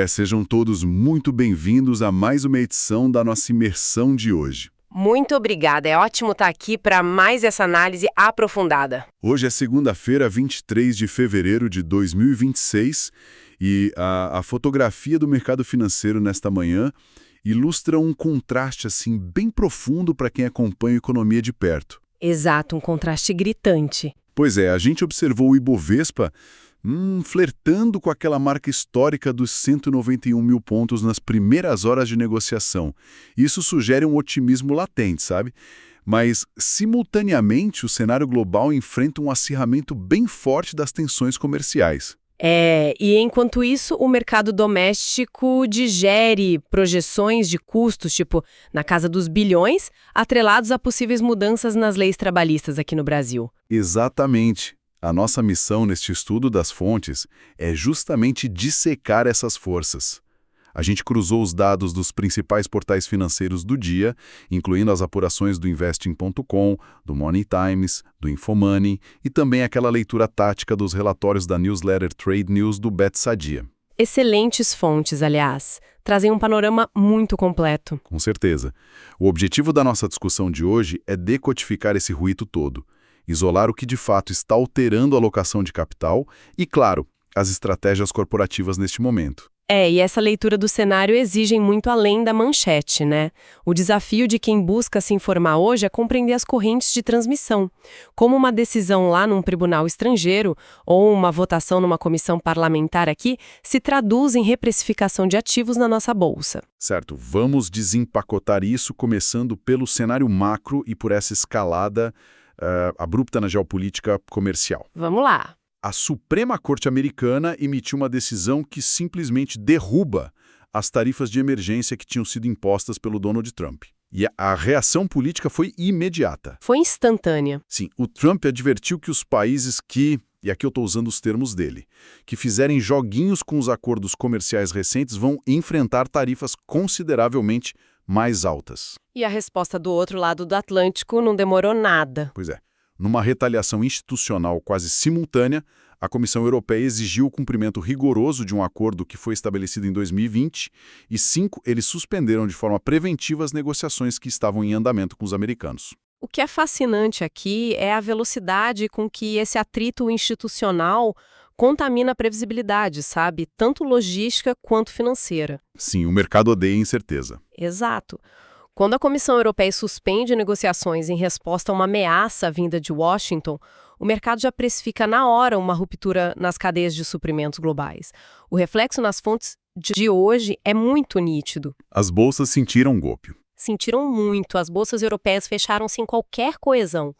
Sejam todos muito bem-vindos a mais uma edição da nossa imersão de hoje. Muito obrigada, é ótimo estar aqui para mais essa análise aprofundada. Hoje é segunda-feira, 23 de fevereiro de 2026, e a fotografia do mercado financeiro nesta manhã ilustra um contraste assim bem profundo para quem acompanha a economia de perto. Exato, um contraste gritante. Pois é, a gente observou o Ibovespa flertando com aquela marca histórica dos 191 mil pontos nas primeiras horas de negociação. Isso sugere um otimismo latente, sabe? Mas, simultaneamente, o cenário global enfrenta um acirramento bem forte das tensões comerciais. E enquanto isso, o mercado doméstico digere projeções de custos, tipo, na casa dos bilhões, atrelados a possíveis mudanças nas leis trabalhistas aqui no Brasil. Exatamente. A nossa missão neste estudo das fontes é justamente dissecar essas forças. A gente cruzou os dados dos principais portais financeiros do dia, incluindo as apurações do Investing.com, do Money Times, do Infomoney e também aquela leitura tática dos relatórios da newsletter Trade News do Bet Sadia. Excelentes fontes, aliás. Trazem um panorama muito completo. Com certeza. O objetivo da nossa discussão de hoje é decodificar esse ruído todo, isolar o que de fato está alterando a alocação de capital e, claro, as estratégias corporativas neste momento. E essa leitura do cenário exige muito além da manchete, né? O desafio de quem busca se informar hoje é compreender as correntes de transmissão, como uma decisão lá num tribunal estrangeiro ou uma votação numa comissão parlamentar aqui se traduz em reprecificação de ativos na nossa bolsa. Certo, vamos desempacotar isso começando pelo cenário macro e por essa escalada abrupta na geopolítica comercial. Vamos lá. A Suprema Corte Americana emitiu uma decisão que simplesmente derruba as tarifas de emergência que tinham sido impostas pelo Donald Trump. E a reação política foi imediata. Foi instantânea. Sim, o Trump advertiu que os países e aqui eu estou usando os termos dele, que fizerem joguinhos com os acordos comerciais recentes vão enfrentar tarifas consideravelmente mais altas. E a resposta do outro lado do Atlântico não demorou nada. Pois é. Numa retaliação institucional quase simultânea, a Comissão Europeia exigiu o cumprimento rigoroso de um acordo que foi estabelecido em 2020 e, eles suspenderam de forma preventiva as negociações que estavam em andamento com os americanos. O que é fascinante aqui é a velocidade com que esse atrito institucional contamina a previsibilidade, sabe? Tanto logística quanto financeira. Sim, o mercado odeia incerteza. Exato. Quando a Comissão Europeia suspende negociações em resposta a uma ameaça vinda de Washington, o mercado já precifica na hora uma ruptura nas cadeias de suprimentos globais. O reflexo nas fontes de hoje é muito nítido. As bolsas sentiram um golpe. Sentiram muito. As bolsas europeias fecharam sem qualquer coesão.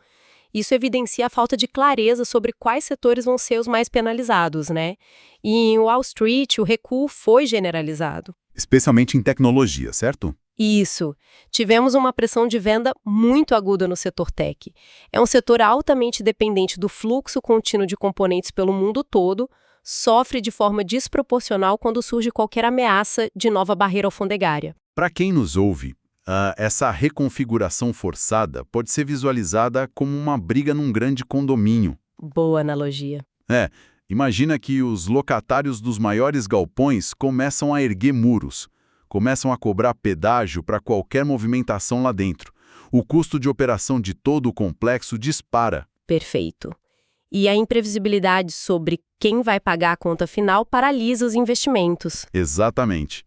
Isso evidencia a falta de clareza sobre quais setores vão ser os mais penalizados, né? E em Wall Street, o recuo foi generalizado. Especialmente em tecnologia, certo? Isso. Tivemos uma pressão de venda muito aguda no setor tech. É um setor altamente dependente do fluxo contínuo de componentes pelo mundo todo, sofre de forma desproporcional quando surge qualquer ameaça de nova barreira alfandegária. Para quem nos ouve, essa reconfiguração forçada pode ser visualizada como uma briga num grande condomínio. Boa analogia. Imagina que os locatários dos maiores galpões começam a erguer muros. Começam a cobrar pedágio para qualquer movimentação lá dentro. O custo de operação de todo o complexo dispara. Perfeito. E a imprevisibilidade sobre quem vai pagar a conta final paralisa os investimentos. Exatamente.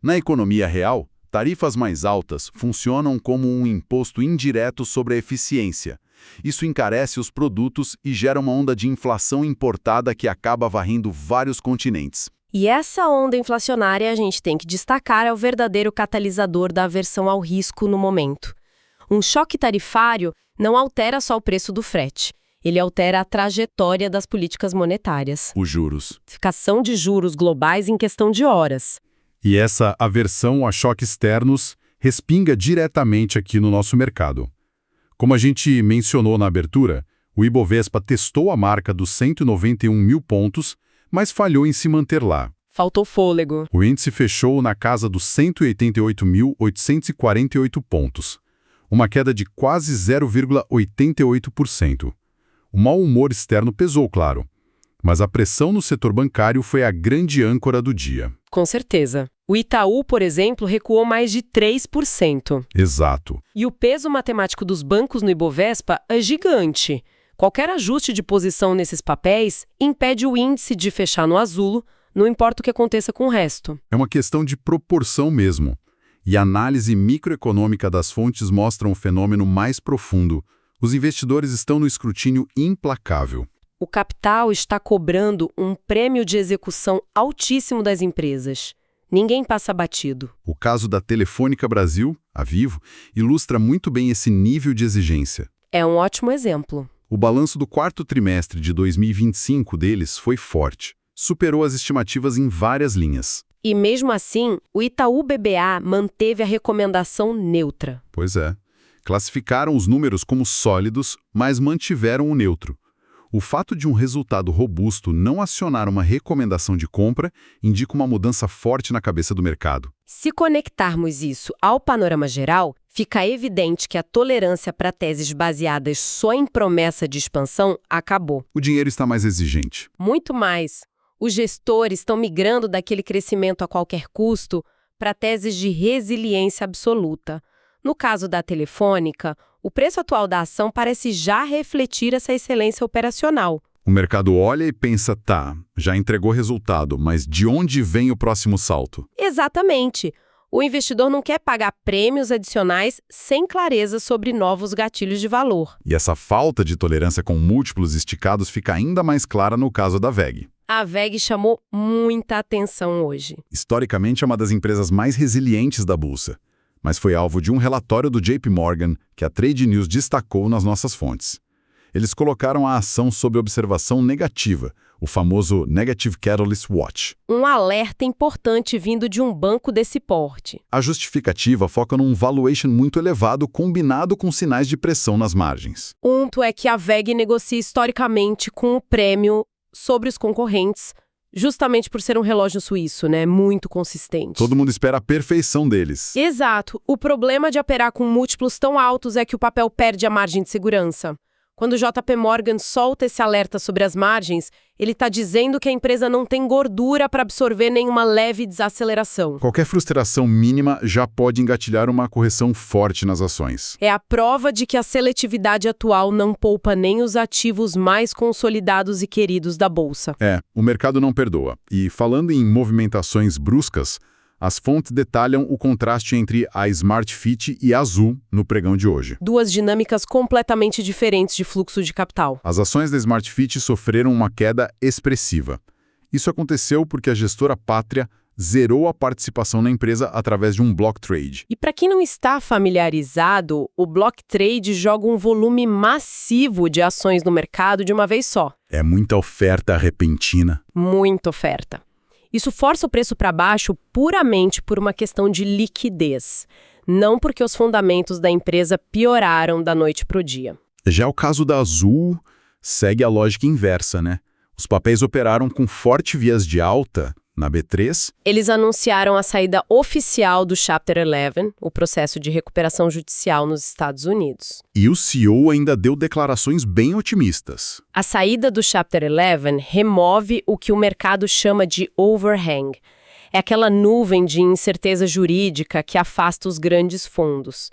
Na economia real, tarifas mais altas funcionam como um imposto indireto sobre a eficiência. Isso encarece os produtos e gera uma onda de inflação importada que acaba varrendo vários continentes. E essa onda inflacionária, a gente tem que destacar, é o verdadeiro catalisador da aversão ao risco no momento. Um choque tarifário não altera só o preço do frete, ele altera a trajetória das políticas monetárias. Os juros. Ficação de juros globais em questão de horas. E essa aversão a choques externos respinga diretamente aqui no nosso mercado. Como a gente mencionou na abertura, o Ibovespa testou a marca dos 191 mil pontos, mas falhou em se manter lá. Faltou fôlego. O índice fechou na casa dos 188.848 pontos, uma queda de quase 0,88%. O mau humor externo pesou, claro, mas a pressão no setor bancário foi a grande âncora do dia. Com certeza. O Itaú, por exemplo, recuou mais de 3%. Exato. E o peso matemático dos bancos no Ibovespa é gigante. Qualquer ajuste de posição nesses papéis impede o índice de fechar no azul, não importa o que aconteça com o resto. É uma questão de proporção mesmo. E a análise microeconômica das fontes mostra um fenômeno mais profundo. Os investidores estão no escrutínio implacável. O capital está cobrando um prêmio de execução altíssimo das empresas. Ninguém passa batido. O caso da Telefônica Brasil, a Vivo, ilustra muito bem esse nível de exigência. É um ótimo exemplo. O balanço do quarto trimestre de 2025 deles foi forte. Superou as estimativas em várias linhas. E mesmo assim, o Itaú BBA manteve a recomendação neutra. Pois é. Classificaram os números como sólidos, mas mantiveram o neutro. O fato de um resultado robusto não acionar uma recomendação de compra indica uma mudança forte na cabeça do mercado. Se conectarmos isso ao panorama geral, fica evidente que a tolerância para teses baseadas só em promessa de expansão acabou. O dinheiro está mais exigente. Muito mais. Os gestores estão migrando daquele crescimento a qualquer custo para teses de resiliência absoluta. No caso da Telefônica, o preço atual da ação parece já refletir essa excelência operacional. O mercado olha e pensa, tá, já entregou resultado, mas de onde vem o próximo salto? Exatamente. O investidor não quer pagar prêmios adicionais sem clareza sobre novos gatilhos de valor. E essa falta de tolerância com múltiplos esticados fica ainda mais clara no caso da WEG. A WEG chamou muita atenção hoje. Historicamente, é uma das empresas mais resilientes da Bolsa, mas foi alvo de um relatório do JP Morgan que a Trade News destacou nas nossas fontes. Eles colocaram a ação sob observação negativa, o famoso Negative Catalyst Watch. Um alerta importante vindo de um banco desse porte. A justificativa foca num valuation muito elevado combinado com sinais de pressão nas margens. O ponto é que a WEG negocia historicamente com o prêmio sobre os concorrentes, justamente por ser um relógio suíço, né? Muito consistente. Todo mundo espera a perfeição deles. Exato. O problema de operar com múltiplos tão altos é que o papel perde a margem de segurança. Quando o JP Morgan solta esse alerta sobre as margens, ele está dizendo que a empresa não tem gordura para absorver nenhuma leve desaceleração. Qualquer frustração mínima já pode engatilhar uma correção forte nas ações. É a prova de que a seletividade atual não poupa nem os ativos mais consolidados e queridos da Bolsa. O mercado não perdoa. E falando em movimentações bruscas, as fontes detalham o contraste entre a Smartfit e a Azul no pregão de hoje. Duas dinâmicas completamente diferentes de fluxo de capital. As ações da Smartfit sofreram uma queda expressiva. Isso aconteceu porque a gestora Pátria zerou a participação na empresa através de um block trade. E para quem não está familiarizado, o block trade joga um volume massivo de ações no mercado de uma vez só. É muita oferta repentina. Muita oferta. Isso força o preço para baixo puramente por uma questão de liquidez, não porque os fundamentos da empresa pioraram da noite para o dia. Já o caso da Azul segue a lógica inversa, né? Os papéis operaram com forte viés de alta na B3. Eles anunciaram a saída oficial do Chapter 11, o processo de recuperação judicial nos Estados Unidos. E o CEO ainda deu declarações bem otimistas. A saída do Chapter 11 remove o que o mercado chama de overhang. É aquela nuvem de incerteza jurídica que afasta os grandes fundos.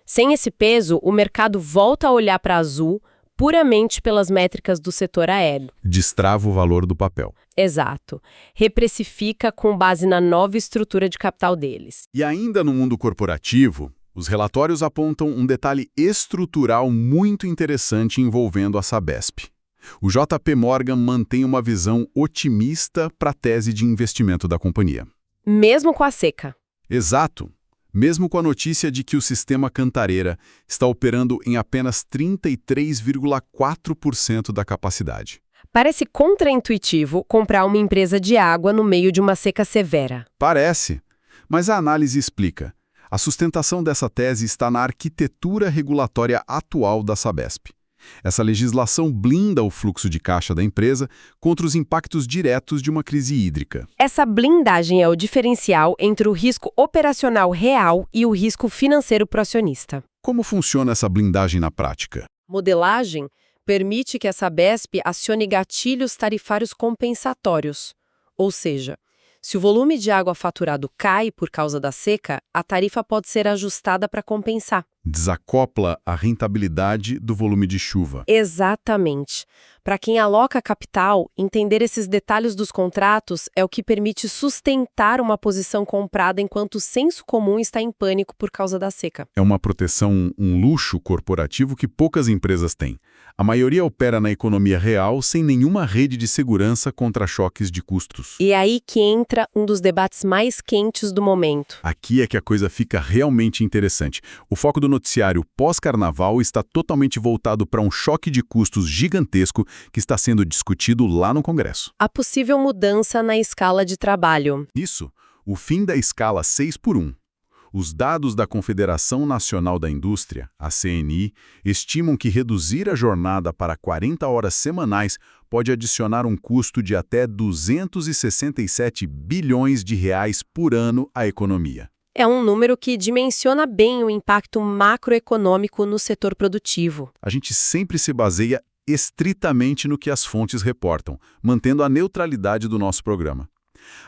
Sem esse peso, o mercado volta a olhar para a Azul puramente pelas métricas do setor aéreo. Destrava o valor do papel. Exato. Reprecifica com base na nova estrutura de capital deles. E ainda no mundo corporativo, os relatórios apontam um detalhe estrutural muito interessante envolvendo a Sabesp. O JP Morgan mantém uma visão otimista para a tese de investimento da companhia. Mesmo com a seca. Exato. Mesmo com a notícia de que o sistema Cantareira está operando em apenas 33,4% da capacidade. Parece contraintuitivo comprar uma empresa de água no meio de uma seca severa. Parece, mas a análise explica. A sustentação dessa tese está na arquitetura regulatória atual da Sabesp. Essa legislação blinda o fluxo de caixa da empresa contra os impactos diretos de uma crise hídrica. Essa blindagem é o diferencial entre o risco operacional real e o risco financeiro pro acionista. Como funciona essa blindagem na prática? Modelagem permite que a Sabesp acione gatilhos tarifários compensatórios. Ou seja, Se o volume de água faturado cai por causa da seca, a tarifa pode ser ajustada para compensar. Desacopla a rentabilidade do volume de chuva. Exatamente. Para quem aloca capital, entender esses detalhes dos contratos é o que permite sustentar uma posição comprada enquanto o senso comum está em pânico por causa da seca. É uma proteção, um luxo corporativo que poucas empresas têm. A maioria opera na economia real sem nenhuma rede de segurança contra choques de custos. E é aí que entra um dos debates mais quentes do momento. Aqui é que a coisa fica realmente interessante. O foco do noticiário pós-carnaval está totalmente voltado para um choque de custos gigantesco que está sendo discutido lá no Congresso. A possível mudança na escala de trabalho. Isso, o fim da escala 6x1. Os dados da Confederação Nacional da Indústria, a CNI, estimam que reduzir a jornada para 40 horas semanais pode adicionar um custo de até 267 bilhões de reais por ano à economia. É um número que dimensiona bem o impacto macroeconômico no setor produtivo. A gente sempre se baseia estritamente no que as fontes reportam, mantendo a neutralidade do nosso programa.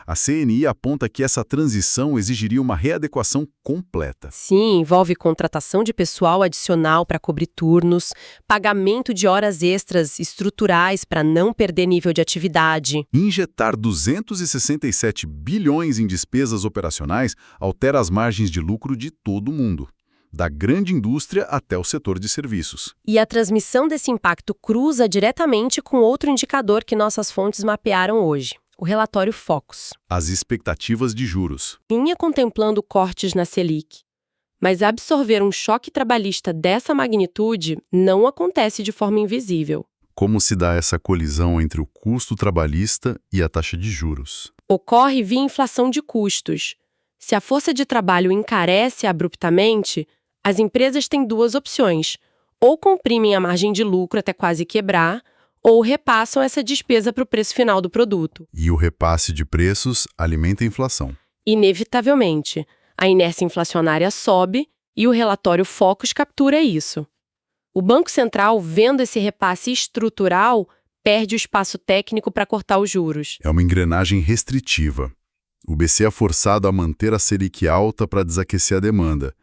A CNI aponta que essa transição exigiria uma readequação completa. Sim, envolve contratação de pessoal adicional para cobrir turnos, pagamento de horas extras estruturais para não perder nível de atividade. Injetar 267 bilhões em despesas operacionais altera as margens de lucro de todo mundo, da grande indústria até o setor de serviços. E a transmissão desse impacto cruza diretamente com outro indicador que nossas fontes mapearam hoje. O relatório Focus. As expectativas de juros. Vinha contemplando cortes na Selic, mas absorver um choque trabalhista dessa magnitude não acontece de forma invisível. Como se dá essa colisão entre o custo trabalhista e a taxa de juros? Ocorre via inflação de custos. Se a força de trabalho encarece abruptamente, as empresas têm duas opções: ou comprimem a margem de lucro até quase quebrar, ou repassam essa despesa para o preço final do produto. E o repasse de preços alimenta a inflação. Inevitavelmente, a inércia inflacionária sobe e o relatório Focus captura isso. O Banco Central, vendo esse repasse estrutural, perde o espaço técnico para cortar os juros. É uma engrenagem restritiva. O BC é forçado a manter a Selic alta para desaquecer a demanda.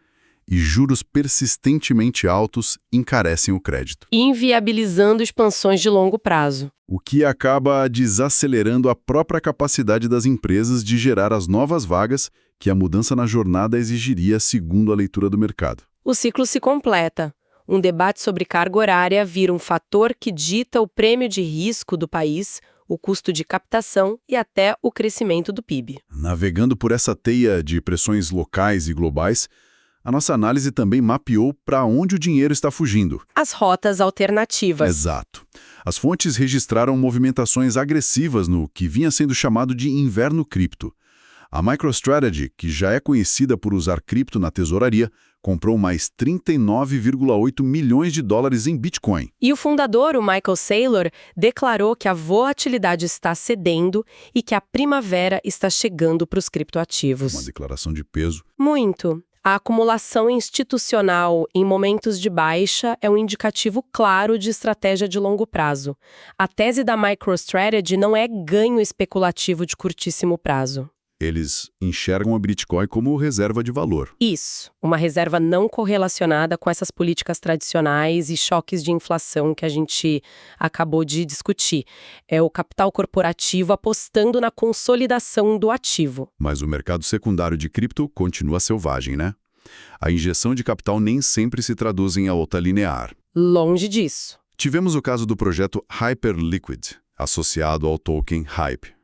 E juros persistentemente altos encarecem o crédito. Inviabilizando expansões de longo prazo. O que acaba desacelerando a própria capacidade das empresas de gerar as novas vagas que a mudança na jornada exigiria segundo a leitura do mercado. O ciclo se completa. Um debate sobre carga horária vira um fator que dita o prêmio de risco do país, o custo de captação e até o crescimento do PIB. Navegando por essa teia de pressões locais e globais, a nossa análise também mapeou para onde o dinheiro está fugindo. As rotas alternativas. Exato. As fontes registraram movimentações agressivas no que vinha sendo chamado de inverno cripto. A MicroStrategy, que já é conhecida por usar cripto na tesouraria, comprou mais 39,8 milhões de dólares em Bitcoin. E o fundador, o Michael Saylor, declarou que a volatilidade está cedendo e que a primavera está chegando para os criptoativos. Uma declaração de peso. Muito. A acumulação institucional em momentos de baixa é um indicativo claro de estratégia de longo prazo. A tese da MicroStrategy não é ganho especulativo de curtíssimo prazo. Eles enxergam a Bitcoin como reserva de valor. Isso, uma reserva não correlacionada com essas políticas tradicionais e choques de inflação que a gente acabou de discutir. É o capital corporativo apostando na consolidação do ativo. Mas o mercado secundário de cripto continua selvagem, né? A injeção de capital nem sempre se traduz em alta linear. Longe disso. Tivemos o caso do projeto Hyperliquid, associado ao token Hype.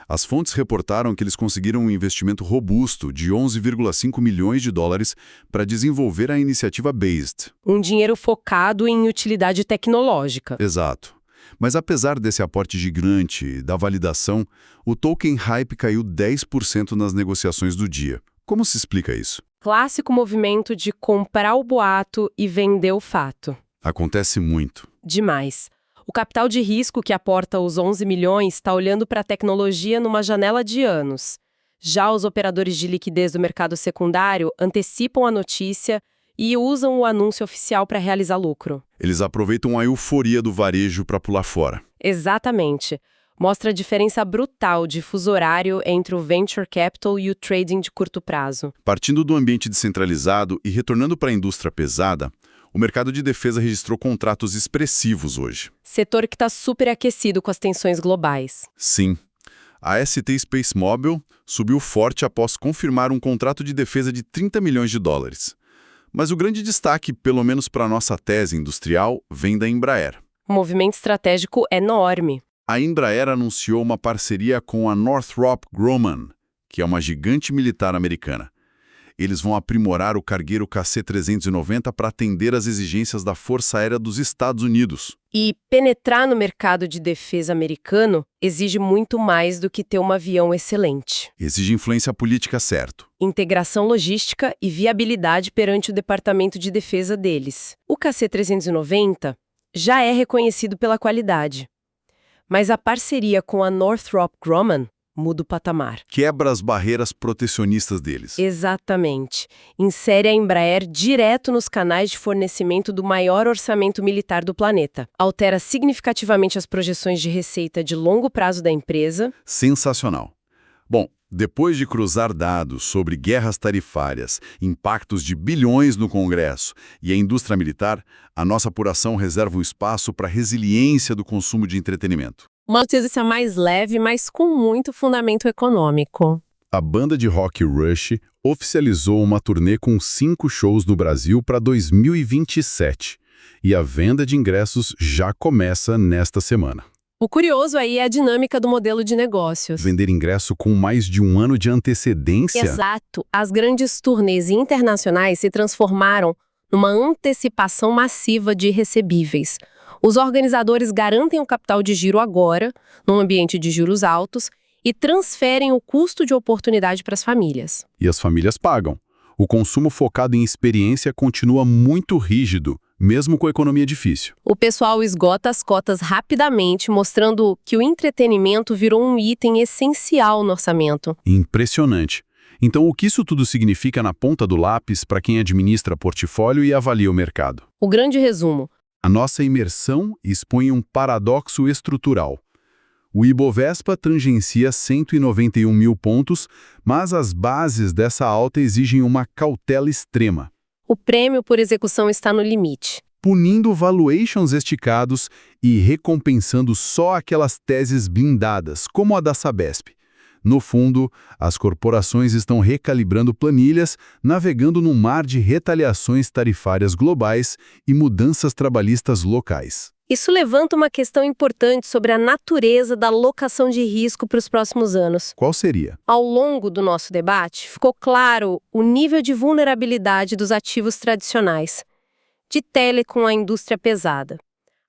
As fontes reportaram que eles conseguiram um investimento robusto de 11,5 milhões de dólares para desenvolver a iniciativa Based. Um dinheiro focado em utilidade tecnológica. Exato. Mas apesar desse aporte gigante e da validação, o token Hype caiu 10% nas negociações do dia. Como se explica isso? Clássico movimento de comprar o boato e vender o fato. Acontece muito. Demais. O capital de risco que aporta os 11 milhões está olhando para a tecnologia numa janela de anos. Já os operadores de liquidez do mercado secundário antecipam a notícia e usam o anúncio oficial para realizar lucro. Eles aproveitam a euforia do varejo para pular fora. Exatamente. Mostra a diferença brutal de fuso horário entre o venture capital e o trading de curto prazo. Partindo do ambiente descentralizado e retornando para a indústria pesada, o mercado de defesa registrou contratos expressivos hoje. Setor que está super aquecido com as tensões globais. Sim. A ST Space Mobile subiu forte após confirmar um contrato de defesa de 30 milhões de dólares. Mas o grande destaque, pelo menos para a nossa tese industrial, vem da Embraer. Um movimento estratégico enorme. A Embraer anunciou uma parceria com a Northrop Grumman, que é uma gigante militar americana. Eles vão aprimorar o cargueiro KC-390 para atender às exigências da Força Aérea dos Estados Unidos. E penetrar no mercado de defesa americano exige muito mais do que ter um avião excelente. Exige influência política, certo. Integração logística e viabilidade perante o Departamento de Defesa deles. O KC-390 já é reconhecido pela qualidade. Mas a parceria com a Northrop Grumman muda o patamar. Quebra as barreiras protecionistas deles. Exatamente. Insere a Embraer direto nos canais de fornecimento do maior orçamento militar do planeta. Altera significativamente as projeções de receita de longo prazo da empresa. Sensacional. Bom, depois de cruzar dados sobre guerras tarifárias, impactos de bilhões no Congresso e a indústria militar, a nossa apuração reserva um espaço para a resiliência do consumo de entretenimento. Uma notícia mais leve, mas com muito fundamento econômico. A banda de rock Rush oficializou uma turnê com 5 shows no Brasil para 2027. E a venda de ingressos já começa nesta semana. O curioso aí é a dinâmica do modelo de negócios. Vender ingresso com mais de um ano de antecedência? Exato. As grandes turnês internacionais se transformaram numa antecipação massiva de recebíveis. Os organizadores garantem o capital de giro agora, num ambiente de juros altos, e transferem o custo de oportunidade para as famílias. E as famílias pagam. O consumo focado em experiência continua muito rígido, mesmo com a economia difícil. O pessoal esgota as cotas rapidamente, mostrando que o entretenimento virou um item essencial no orçamento. Impressionante. Então, o que isso tudo significa na ponta do lápis para quem administra portfólio e avalia o mercado? O grande resumo. A nossa imersão expõe um paradoxo estrutural. O Ibovespa tangencia 191 mil pontos, mas as bases dessa alta exigem uma cautela extrema. O prêmio por execução está no limite. Punindo valuations esticados e recompensando só aquelas teses blindadas, como a da Sabesp. No fundo, as corporações estão recalibrando planilhas, navegando num mar de retaliações tarifárias globais e mudanças trabalhistas locais. Isso levanta uma questão importante sobre a natureza da alocação de risco para os próximos anos. Qual seria? Ao longo do nosso debate, ficou claro o nível de vulnerabilidade dos ativos tradicionais, de telecom à indústria pesada.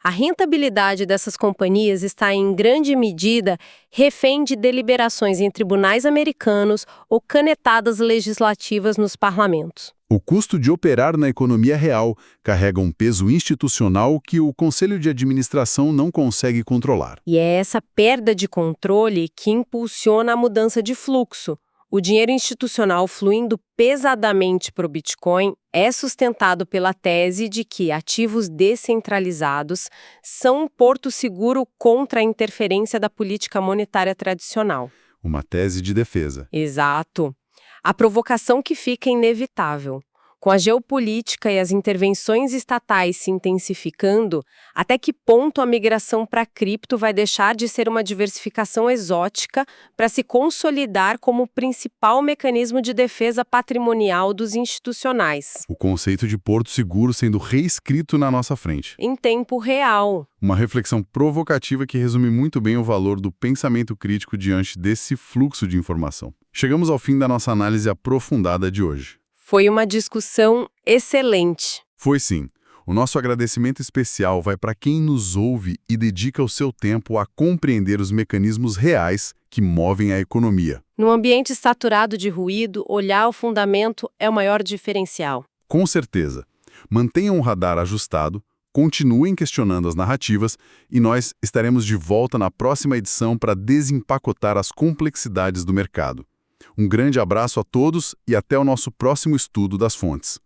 A rentabilidade dessas companhias está, em grande medida, refém de deliberações em tribunais americanos ou canetadas legislativas nos parlamentos. O custo de operar na economia real carrega um peso institucional que o Conselho de Administração não consegue controlar. E é essa perda de controle que impulsiona a mudança de fluxo. O dinheiro institucional fluindo pesadamente para o Bitcoin é sustentado pela tese de que ativos descentralizados são um porto seguro contra a interferência da política monetária tradicional. Uma tese de defesa. Exato. A provocação que fica inevitável. Com a geopolítica e as intervenções estatais se intensificando, até que ponto a migração para cripto vai deixar de ser uma diversificação exótica para se consolidar como o principal mecanismo de defesa patrimonial dos institucionais? O conceito de porto seguro sendo reescrito na nossa frente. Em tempo real. Uma reflexão provocativa que resume muito bem o valor do pensamento crítico diante desse fluxo de informação. Chegamos ao fim da nossa análise aprofundada de hoje. Foi uma discussão excelente. Foi sim. O nosso agradecimento especial vai para quem nos ouve e dedica o seu tempo a compreender os mecanismos reais que movem a economia. Num ambiente saturado de ruído, olhar o fundamento é o maior diferencial. Com certeza. Mantenham o radar ajustado, continuem questionando as narrativas e nós estaremos de volta na próxima edição para desempacotar as complexidades do mercado. Um grande abraço a todos e até o nosso próximo estudo das fontes.